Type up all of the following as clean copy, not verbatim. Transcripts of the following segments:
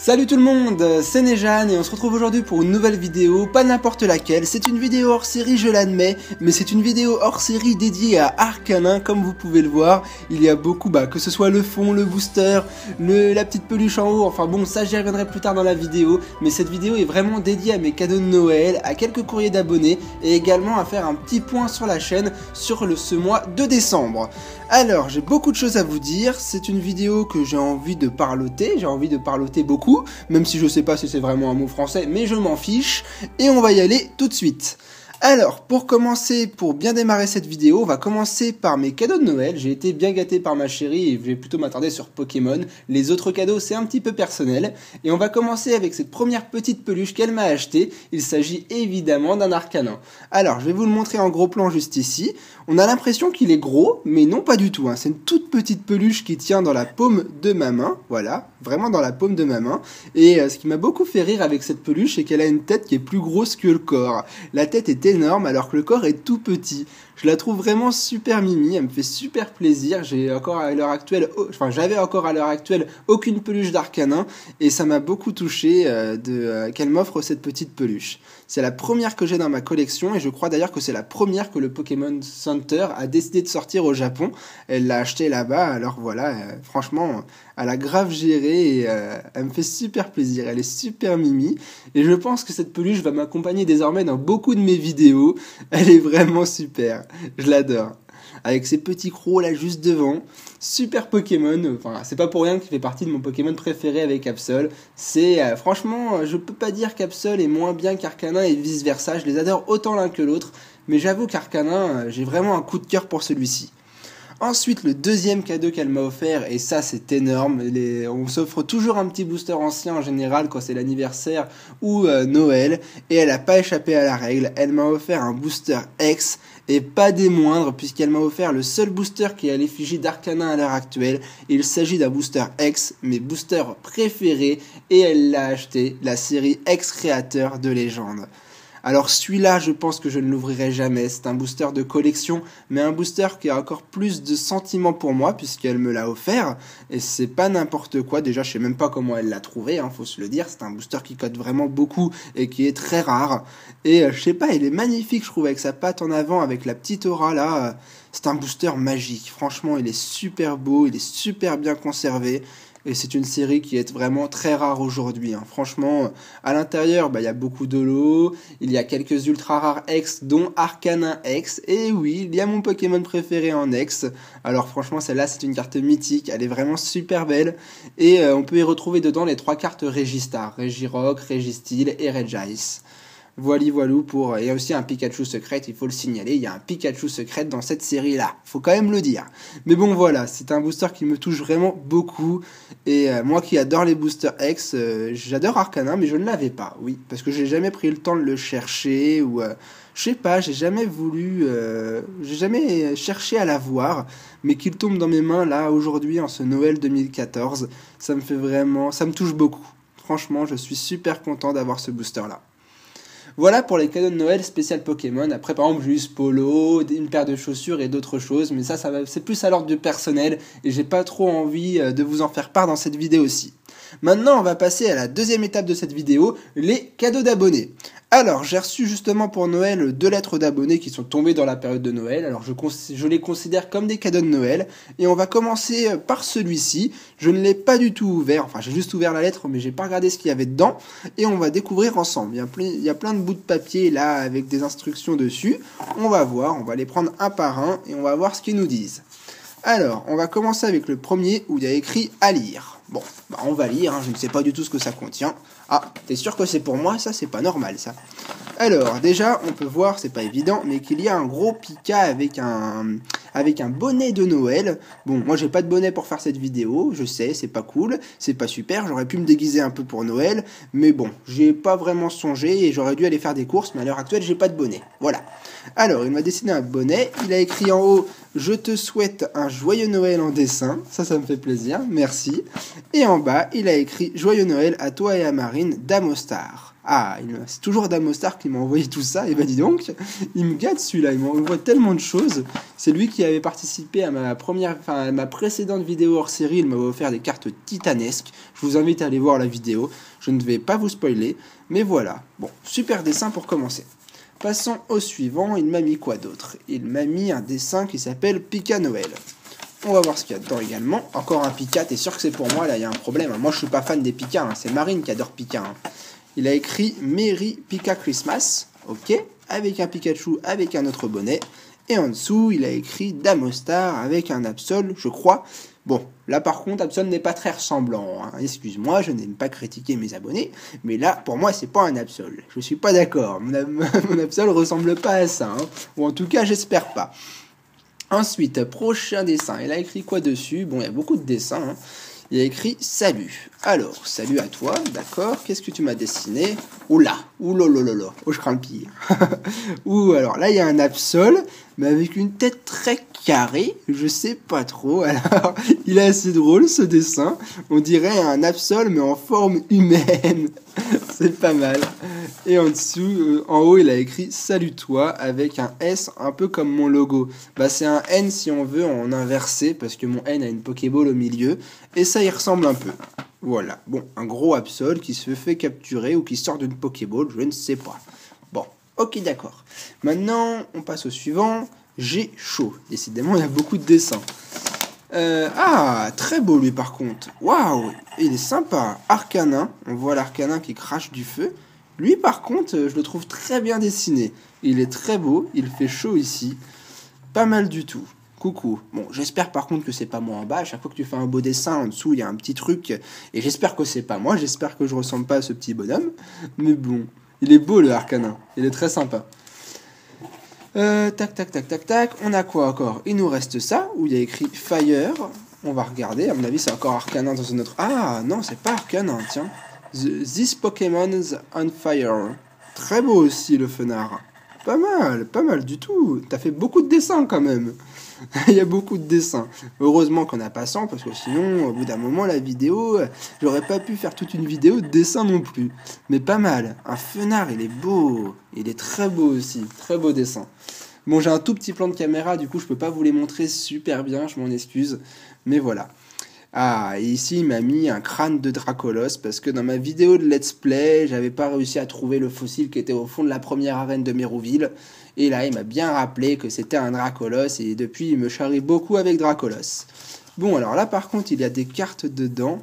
Salut tout le monde, c'est Nejan et on se retrouve aujourd'hui pour une nouvelle vidéo, pas n'importe laquelle, c'est une vidéo hors série je l'admets, mais c'est une vidéo hors série dédiée à Arcanin comme vous pouvez le voir, il y a beaucoup, que ce soit le fond, le booster, la petite peluche en haut, enfin bon ça j'y reviendrai plus tard dans la vidéo, mais cette vidéo est vraiment dédiée à mes cadeaux de Noël, à quelques courriers d'abonnés et également à faire un petit point sur la chaîne sur ce mois de décembre. Alors, j'ai beaucoup de choses à vous dire, c'est une vidéo que j'ai envie de parloter beaucoup, même si je sais pas si c'est vraiment un mot français, mais je m'en fiche, et on va y aller tout de suite. Alors, pour bien démarrer cette vidéo, on va commencer par mes cadeaux de Noël. J'ai été bien gâté par ma chérie et je vais plutôt m'attarder sur Pokémon. Les autres cadeaux, c'est un petit peu personnel. Et on va commencer avec cette première petite peluche qu'elle m'a achetée. Il s'agit évidemment d'un Arcanin. Alors, je vais vous le montrer en gros plan juste ici. On a l'impression qu'il est gros, mais non pas du tout. C'est une toute petite peluche qui tient dans la paume de ma main. Voilà, vraiment dans la paume de ma main. Et ce qui m'a beaucoup fait rire avec cette peluche, c'est qu'elle a une tête qui est plus grosse que le corps. La tête est énorme alors que le corps est tout petit. Je la trouve vraiment super mimi, elle me fait super plaisir. J'avais encore à l'heure actuelle aucune peluche d'Arcanin et ça m'a beaucoup touché qu'elle m'offre cette petite peluche. C'est la première que j'ai dans ma collection et je crois d'ailleurs que c'est la première que le Pokémon Center a décidé de sortir au Japon. Elle l'a acheté là-bas, alors voilà, franchement, elle a grave géré et elle me fait super plaisir. Elle est super mimi et je pense que cette peluche va m'accompagner désormais dans beaucoup de mes vidéos. Elle est vraiment super. Je l'adore. Avec ses petits crocs là juste devant. Super Pokémon. Enfin, c'est pas pour rien qu'il fait partie de mon Pokémon préféré avec Absol. Franchement, je peux pas dire qu'Absol est moins bien qu'Arcanin et vice versa. Je les adore autant l'un que l'autre. Mais j'avoue qu'Arcanin, j'ai vraiment un coup de cœur pour celui-ci. Ensuite, le deuxième cadeau qu'elle m'a offert, et ça c'est énorme, on s'offre toujours un petit booster ancien en général quand c'est l'anniversaire ou Noël, et elle n'a pas échappé à la règle, elle m'a offert un booster X, et pas des moindres, puisqu'elle m'a offert le seul booster qui est à l'effigie d'Arcanin à l'heure actuelle. Il s'agit d'un booster X, mes boosters préférés, et elle l'a acheté, la série X Créateur de Légende. Alors celui-là, je pense que je ne l'ouvrirai jamais, c'est un booster de collection, mais un booster qui a encore plus de sentiments pour moi, puisqu'elle me l'a offert, et c'est pas n'importe quoi, déjà je sais même pas comment elle l'a trouvé, faut se le dire, c'est un booster qui cote vraiment beaucoup, et qui est très rare, et je sais pas, il est magnifique je trouve, avec sa patte en avant, avec la petite aura là, c'est un booster magique, franchement il est super beau, il est super bien conservé, et c'est une série qui est vraiment très rare aujourd'hui. Franchement, à l'intérieur, il y a beaucoup de lots, il y a quelques ultra rares X, dont Arcanin X, et oui, il y a mon Pokémon préféré en X. Alors franchement, celle-là, c'est une carte mythique, elle est vraiment super belle, et on peut y retrouver dedans les 3 cartes Régistar, Régirock, Régisteel et Regice. Voilou pour... Il y a aussi un Pikachu secret, il faut le signaler, il y a un Pikachu secret dans cette série-là, faut quand même le dire. Mais bon voilà, c'est un booster qui me touche vraiment beaucoup, et moi qui adore les boosters X, j'adore Arcanin, mais je ne l'avais pas, oui, parce que j'ai jamais pris le temps de le chercher, ou... je sais pas, j'ai jamais cherché à l'avoir, mais qu'il tombe dans mes mains là, aujourd'hui, en ce Noël 2014, ça me touche beaucoup. Franchement, je suis super content d'avoir ce booster-là. Voilà pour les cadeaux de Noël spécial Pokémon. Après, par exemple, j'ai eu ce polo, une paire de chaussures et d'autres choses. Mais c'est plus à l'ordre du personnel. Et j'ai pas trop envie de vous en faire part dans cette vidéo aussi. Maintenant, on va passer à la deuxième étape de cette vidéo, les cadeaux d'abonnés. Alors, j'ai reçu justement pour Noël 2 lettres d'abonnés qui sont tombées dans la période de Noël. Alors, je les considère comme des cadeaux de Noël. Et on va commencer par celui-ci. Je ne l'ai pas du tout ouvert. Enfin, j'ai juste ouvert la lettre, mais j'ai pas regardé ce qu'il y avait dedans. Et on va découvrir ensemble. Il y a plein de bouts de papier là avec des instructions dessus. On va voir, on va les prendre un par un et on va voir ce qu'ils nous disent. Alors, on va commencer avec le premier où il y a écrit « à lire ». Bon, on va lire, je ne sais pas du tout ce que ça contient. Ah, t'es sûr que c'est pour moi? Ça, c'est pas normal, ça. Alors, déjà, on peut voir, c'est pas évident, mais qu'il y a un gros Pika avec un bonnet de Noël. Bon, moi, j'ai pas de bonnet pour faire cette vidéo, je sais, c'est pas cool, c'est pas super, j'aurais pu me déguiser un peu pour Noël, mais bon, j'ai pas vraiment songé et j'aurais dû aller faire des courses, mais à l'heure actuelle, j'ai pas de bonnet. Voilà. Alors, il m'a dessiné un bonnet, il a écrit en haut « Je te souhaite un joyeux Noël en dessin », ça me fait plaisir, merci. Et en bas, il a écrit « Joyeux Noël à toi et à Marine d'Amostar ». Ah, c'est toujours Damostar qui m'a envoyé tout ça, et ben dis donc, il me gâte celui-là, il m'envoie tellement de choses. C'est lui qui avait participé à ma précédente vidéo hors série, il m'avait offert des cartes titanesques. Je vous invite à aller voir la vidéo, je ne vais pas vous spoiler, mais voilà. Bon, super dessin pour commencer. Passons au suivant, il m'a mis quoi d'autre? Il m'a mis un dessin qui s'appelle Pika Noël. On va voir ce qu'il y a dedans également. Encore un Pika, t'es sûr que c'est pour moi, là il y a un problème. Moi je suis pas fan des Pika, c'est Marine qui adore Pika. Il a écrit Merry Pika Christmas, ok, avec un Pikachu avec un autre bonnet. Et en dessous, il a écrit Damostar avec un Absol, je crois. Bon, là par contre, Absol n'est pas très ressemblant. Hein. Excuse-moi, je n'aime pas critiquer mes abonnés, mais là, pour moi, c'est pas un Absol. Je suis pas d'accord. Mon Absol ressemble pas à ça, hein. Ou en tout cas, j'espère pas. Ensuite, prochain dessin. Il a écrit quoi dessus? Bon, il y a beaucoup de dessins, hein. Il a écrit « Salut ». Alors, salut à toi, d'accord. Qu'est-ce que tu m'as dessiné? Oula, oulolololo, oh je crains le pire. Ouh, alors là, il y a un Absol, mais avec une tête très carrée, je sais pas trop. Alors, il est assez drôle ce dessin. On dirait un Absol, mais en forme humaine. C'est pas mal. Et en dessous, en haut, il a écrit « Salut toi » avec un S, un peu comme mon logo. Bah, c'est un N si on veut en inversé, parce que mon N a une Pokéball au milieu, et ça y ressemble un peu. Voilà, bon, un gros Absol qui se fait capturer ou qui sort d'une Pokéball, je ne sais pas. Bon, ok, d'accord. Maintenant, on passe au suivant. J'ai chaud. Décidément, il y a beaucoup de dessins. Très beau lui par contre. Waouh, il est sympa. Arcanin, on voit l'Arcanin qui crache du feu. Lui par contre, je le trouve très bien dessiné. Il est très beau, il fait chaud ici. Pas mal du tout. Coucou. Bon, j'espère par contre que c'est pas moi en bas. À chaque fois que tu fais un beau dessin, en dessous, il y a un petit truc. Et j'espère que c'est pas moi. J'espère que je ressemble pas à ce petit bonhomme. Mais bon, il est beau le Arcanin. Il est très sympa. Tac. On a quoi encore? Il nous reste ça, où il y a écrit Fire. On va regarder. À mon avis, c'est encore Arcanin dans une autre... Ah, non, c'est pas Arcanin, tiens. This Pokémon's on Fire. Très beau aussi, le Fenard. Pas mal du tout. T'as fait beaucoup de dessins quand même. Il y a beaucoup de dessins. Heureusement qu'on n'a pas 100, parce que sinon, au bout d'un moment, la vidéo, j'aurais pas pu faire toute une vidéo de dessin non plus. Mais pas mal. Un Fenard, il est beau. Il est très beau aussi. Très beau dessin. Bon, j'ai un tout petit plan de caméra, du coup, je peux pas vous les montrer super bien, je m'en excuse. Mais voilà. Ah, et ici, il m'a mis un crâne de Dracolos, parce que dans ma vidéo de let's play, j'avais pas réussi à trouver le fossile qui était au fond de la première arène de Mérouville. Et là, il m'a bien rappelé que c'était un Dracolos, et depuis, il me charrie beaucoup avec Dracolos. Bon, alors là, par contre, il y a des cartes dedans.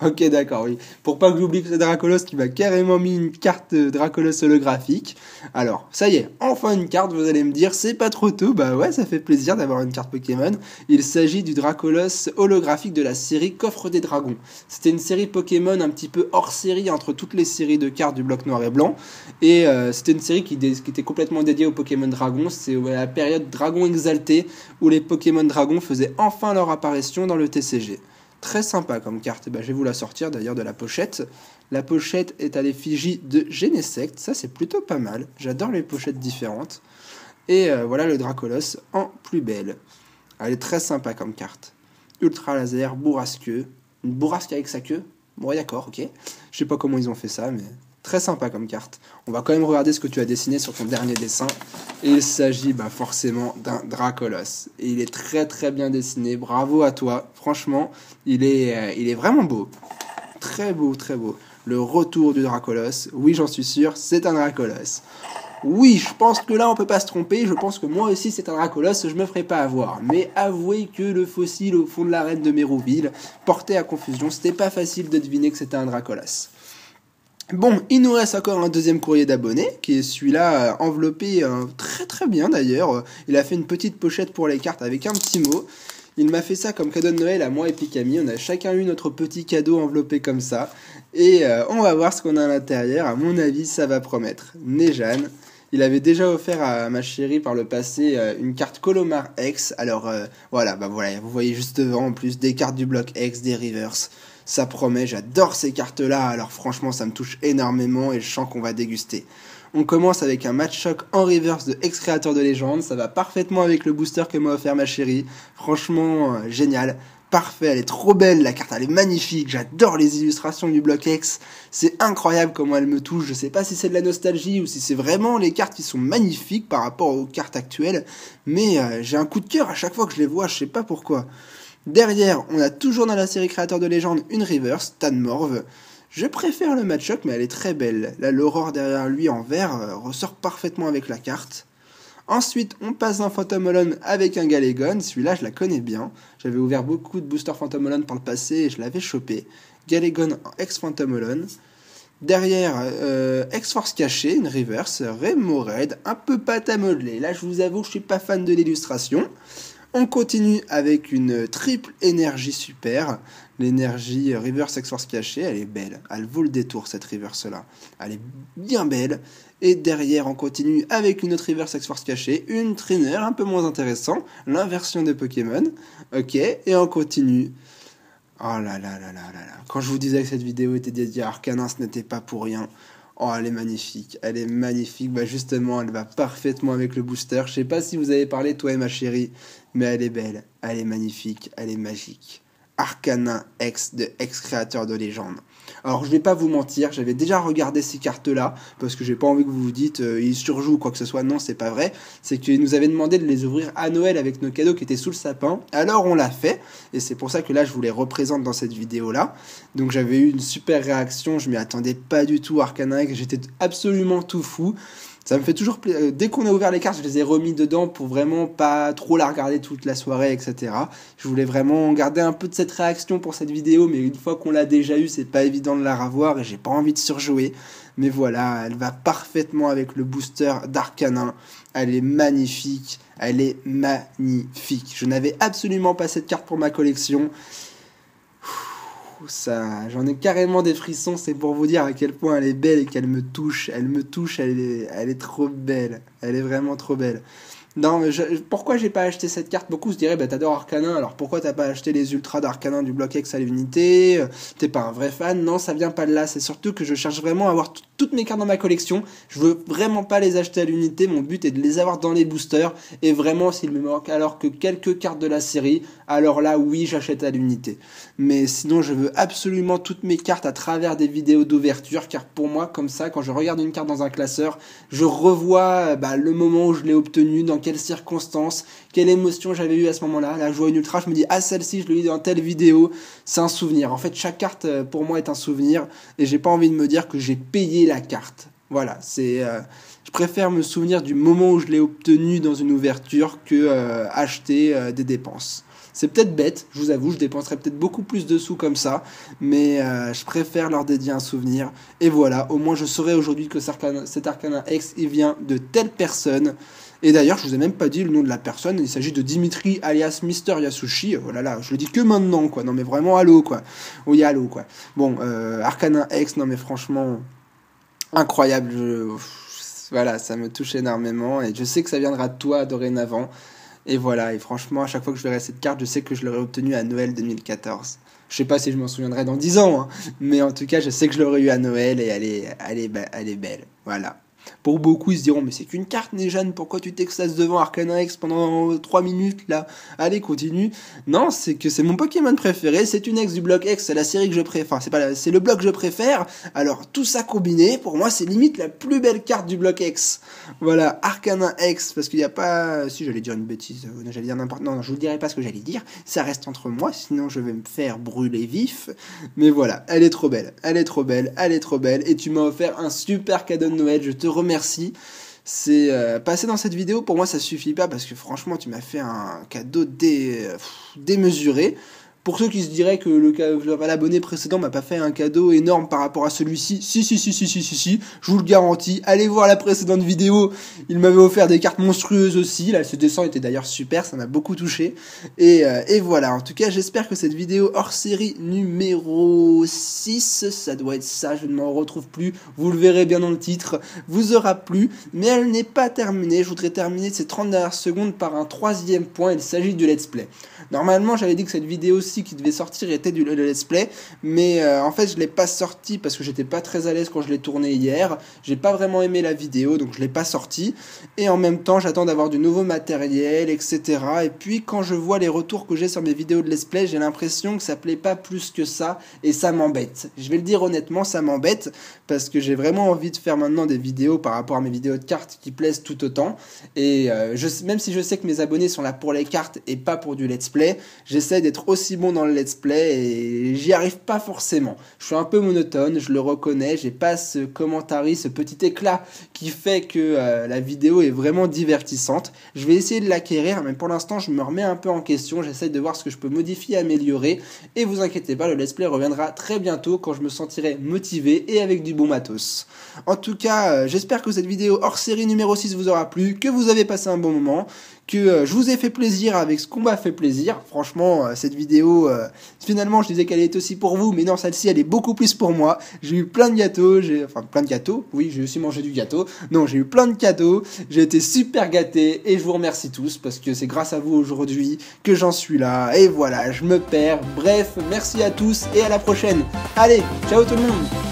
Ok, d'accord, oui. Pour pas que j'oublie que c'est Dracolos qui m'a carrément mis une carte Dracolos holographique. Alors, ça y est, enfin une carte, vous allez me dire, c'est pas trop tôt. Bah ouais, ça fait plaisir d'avoir une carte Pokémon. Il s'agit du Dracolos holographique de la série Coffre des Dragons. C'était une série Pokémon un petit peu hors série entre toutes les séries de cartes du bloc noir et blanc. Et c'était une série qui était complètement dédiée aux Pokémon Dragons. C'est la période Dragon Exalté où les Pokémon Dragons faisaient enfin leur apparition dans le TCG. Très sympa comme carte. Je vais vous la sortir d'ailleurs de la pochette. La pochette est à l'effigie de Genesect. Ça, c'est plutôt pas mal. J'adore les pochettes différentes. Et voilà le Dracolos en plus belle. Elle est très sympa comme carte. Ultra laser, bourrasqueux. Une bourrasque avec sa queue. Bon, d'accord, ok. Je sais pas comment ils ont fait ça, mais très sympa comme carte. On va quand même regarder ce que tu as dessiné sur ton dernier dessin. Et il s'agit forcément d'un Dracolos. Et il est très très bien dessiné. Bravo à toi. Franchement, il est vraiment beau. Très beau, très beau. Le retour du Dracolos. Oui, j'en suis sûr, c'est un Dracolos. Oui, je pense que là, on peut pas se tromper. Je pense que moi aussi, c'est un Dracolos. Je me ferai pas avoir. Mais avouez que le fossile au fond de l'arène de Mérouville portait à confusion. C'était pas facile de deviner que c'était un Dracolos. Bon, il nous reste encore un deuxième courrier d'abonnés, qui est celui-là enveloppé très très bien d'ailleurs. Il a fait une petite pochette pour les cartes avec un petit mot. Il m'a fait ça comme cadeau de Noël à moi et Picami. On a chacun eu notre petit cadeau enveloppé comme ça. Et on va voir ce qu'on a à l'intérieur. À mon avis, ça va promettre. Nejane. Il avait déjà offert à ma chérie par le passé une carte Colomar X. Alors voilà, vous voyez juste devant en plus des cartes du bloc X, des reverse. Ça promet, j'adore ces cartes-là, alors franchement ça me touche énormément et je sens qu'on va déguster. On commence avec un match choc en reverse de ex-créateur de légende, ça va parfaitement avec le booster que m'a offert ma chérie. Franchement, génial. parfait, elle est trop belle, la carte elle est magnifique, j'adore les illustrations du bloc X, c'est incroyable comment elle me touche, je sais pas si c'est de la nostalgie ou si c'est vraiment les cartes qui sont magnifiques par rapport aux cartes actuelles, mais j'ai un coup de cœur à chaque fois que je les vois, je sais pas pourquoi. Derrière, on a toujours dans la série Créateur de légende une reverse, Tanmorv. Je préfère le match-up, mais elle est très belle. Là, l'aurore derrière lui en vert ressort parfaitement avec la carte. Ensuite, on passe un Phantom Holon avec un Galegon. Celui-là, je la connais bien. J'avais ouvert beaucoup de boosters Phantom Holon par le passé et je l'avais chopé. Galegon en ex-Phantom Holon. Derrière, X-Force cachée, une reverse, Remoraid, un peu pâte à modeler. Là, je vous avoue, je suis pas fan de l'illustration. On continue avec une triple énergie super. L'énergie reverse X-Force cachée, elle est belle. Elle vaut le détour, cette reverse-là. Elle est bien belle. Et derrière, on continue avec une autre reverse X-Force cachée, une trainer un peu moins intéressant, l'inversion de Pokémon. Ok, et on continue. Oh là là là là là là. Quand je vous disais que cette vidéo était dédiée à Arcanin, ce n'était pas pour rien. Oh, elle est magnifique. Elle est magnifique. Bah justement, elle va parfaitement avec le booster. Je sais pas si vous avez parlé, toi et ma chérie, mais elle est belle. Elle est magnifique. Elle est magique. Arcanin X de ex-créateur de légende. Alors je vais pas vous mentir, j'avais déjà regardé ces cartes-là, parce que j'ai pas envie que vous vous dites ils surjouent ou quoi que ce soit. Non, c'est pas vrai. C'est qu'ils nous avaient demandé de les ouvrir à Noël avec nos cadeaux qui étaient sous le sapin. Alors on l'a fait, et c'est pour ça que là je vous les représente dans cette vidéo-là. Donc j'avais eu une super réaction, je m'y attendais pas du tout, Arcanin X, j'étais absolument tout fou. Ça me fait toujours plaisir. Dès qu'on a ouvert les cartes, je les ai remis dedans pour vraiment pas trop la regarder toute la soirée, etc. Je voulais vraiment garder un peu de cette réaction pour cette vidéo, mais une fois qu'on l'a déjà eu, c'est pas évident de la revoir et j'ai pas envie de surjouer. Mais voilà, elle va parfaitement avec le booster d'Arcanin. Elle est magnifique. Elle est magnifique. Je n'avais absolument pas cette carte pour ma collection. Ça, j'en ai carrément des frissons, c'est pour vous dire à quel point elle est belle et qu'elle me touche. Elle me touche, elle est trop belle. Elle est vraiment trop belle. Non, mais pourquoi j'ai pas acheté cette carte? Beaucoup se diraient, bah t'adores Arcanin, alors pourquoi t'as pas acheté les ultras d'Arcanin du bloc X à l'unité? T'es pas un vrai fan? Non, ça vient pas de là, c'est surtout que je cherche vraiment à avoir toutes mes cartes dans ma collection. Je veux vraiment pas les acheter à l'unité, mon but est de les avoir dans les boosters, et vraiment s'il me manque alors que quelques cartes de la série, alors là oui j'achète à l'unité. Mais sinon je veux absolument toutes mes cartes à travers des vidéos d'ouverture, car pour moi comme ça, quand je regarde une carte dans un classeur, je revois le moment où je l'ai obtenue, dans quelles circonstances, quelle émotion j'avais eu à ce moment-là. Là, je vois une ultra, je me dis, ah, celle-ci, je l'ai eu dans telle vidéo. C'est un souvenir. En fait, chaque carte, pour moi, est un souvenir. Et j'ai pas envie de me dire que j'ai payé la carte. Voilà, c'est... je préfère me souvenir du moment où je l'ai obtenue dans une ouverture que acheter des dépenses. C'est peut-être bête, je vous avoue, je dépenserais peut-être beaucoup plus de sous comme ça, mais je préfère leur dédier un souvenir. Et voilà, au moins je saurai aujourd'hui que cet Arcanin X, il vient de telle personne. Et d'ailleurs, je vous ai même pas dit le nom de la personne, il s'agit de Dimitri alias Mister Yasushi. Oh là là, je le dis que maintenant, quoi. Non mais vraiment, allô, quoi. Oui, allô, quoi. Bon, Arcanin X, non mais franchement, incroyable. Voilà, ça me touche énormément, et je sais que ça viendra de toi dorénavant. Et voilà, et franchement, à chaque fois que je verrai cette carte, je sais que je l'aurai obtenue à Noël 2014. Je sais pas si je m'en souviendrai dans 10 ans, hein, mais en tout cas, je sais que je l'aurai eu à Noël, et elle est belle. Voilà. Pour beaucoup, ils se diront, mais c'est qu'une carte, Néjane, pourquoi tu t'extases devant Arcanin X pendant 3 minutes, là? Allez, continue. Non, c'est que c'est mon Pokémon préféré, c'est une ex du bloc X, c'est la série que je préfère, c'est le bloc que je préfère, alors tout ça combiné, pour moi, c'est limite la plus belle carte du bloc X. Voilà, Arcanin X, parce qu'il n'y a pas... Si, j'allais dire une bêtise, j'allais dire n'importe... Non, je vous dirai pas ce que j'allais dire, ça reste entre moi, sinon je vais me faire brûler vif, mais voilà, elle est trop belle, elle est trop belle, elle est trop belle, et tu m'as offert un super cadeau de Noël, je te remercie. C'est passer dans cette vidéo, pour moi ça suffit pas, parce que franchement tu m'as fait un cadeau démesuré. Pour ceux qui se diraient que l'abonné précédent m'a pas fait un cadeau énorme par rapport à celui-ci, si, je vous le garantis, allez voir la précédente vidéo, il m'avait offert des cartes monstrueuses aussi, là ce dessin était d'ailleurs super, ça m'a beaucoup touché, et voilà, en tout cas j'espère que cette vidéo hors série numéro 6, ça doit être ça, je ne m'en retrouve plus, vous le verrez bien dans le titre, vous aura plu, mais elle n'est pas terminée, je voudrais terminer ces 30 dernières secondes par un troisième point, il s'agit du let's play. Normalement j'avais dit que cette vidéo aussi qui devait sortir était le let's play, mais en fait je l'ai pas sorti parce que j'étais pas très à l'aise quand je l'ai tourné hier. J'ai pas vraiment aimé la vidéo, donc je l'ai pas sorti. Et en même temps, j'attends d'avoir du nouveau matériel, etc. Et puis quand je vois les retours que j'ai sur mes vidéos de let's play, j'ai l'impression que ça plaît pas plus que ça, et ça m'embête. Je vais le dire honnêtement, ça m'embête, parce que j'ai vraiment envie de faire maintenant des vidéos par rapport à mes vidéos de cartes qui plaisent tout autant. Et même si je sais que mes abonnés sont là pour les cartes et pas pour du let's play, j'essaie d'être aussi bon dans le let's play et j'y arrive pas forcément. Je suis un peu monotone, je le reconnais, j'ai pas ce commentary, ce petit éclat qui fait que la vidéo est vraiment divertissante. Je vais essayer de l'acquérir, mais pour l'instant je me remets un peu en question, j'essaie de voir ce que je peux modifier, améliorer, et vous inquiétez pas, le let's play reviendra très bientôt quand je me sentirai motivé et avec du bon matos. En tout cas, j'espère que cette vidéo hors série numéro 6 vous aura plu, que vous avez passé un bon moment, que je vous ai fait plaisir avec ce qu'on m'a fait plaisir. Franchement, cette vidéo, finalement, je disais qu'elle est aussi pour vous, mais non, celle-ci, elle est beaucoup plus pour moi. J'ai eu plein de gâteaux, plein de gâteaux, oui, j'ai aussi mangé du gâteau. Non, j'ai eu plein de cadeaux, j'ai été super gâté, et je vous remercie tous, parce que c'est grâce à vous aujourd'hui que j'en suis là, et voilà, je me perds. Bref, merci à tous, et à la prochaine. Allez, ciao tout le monde!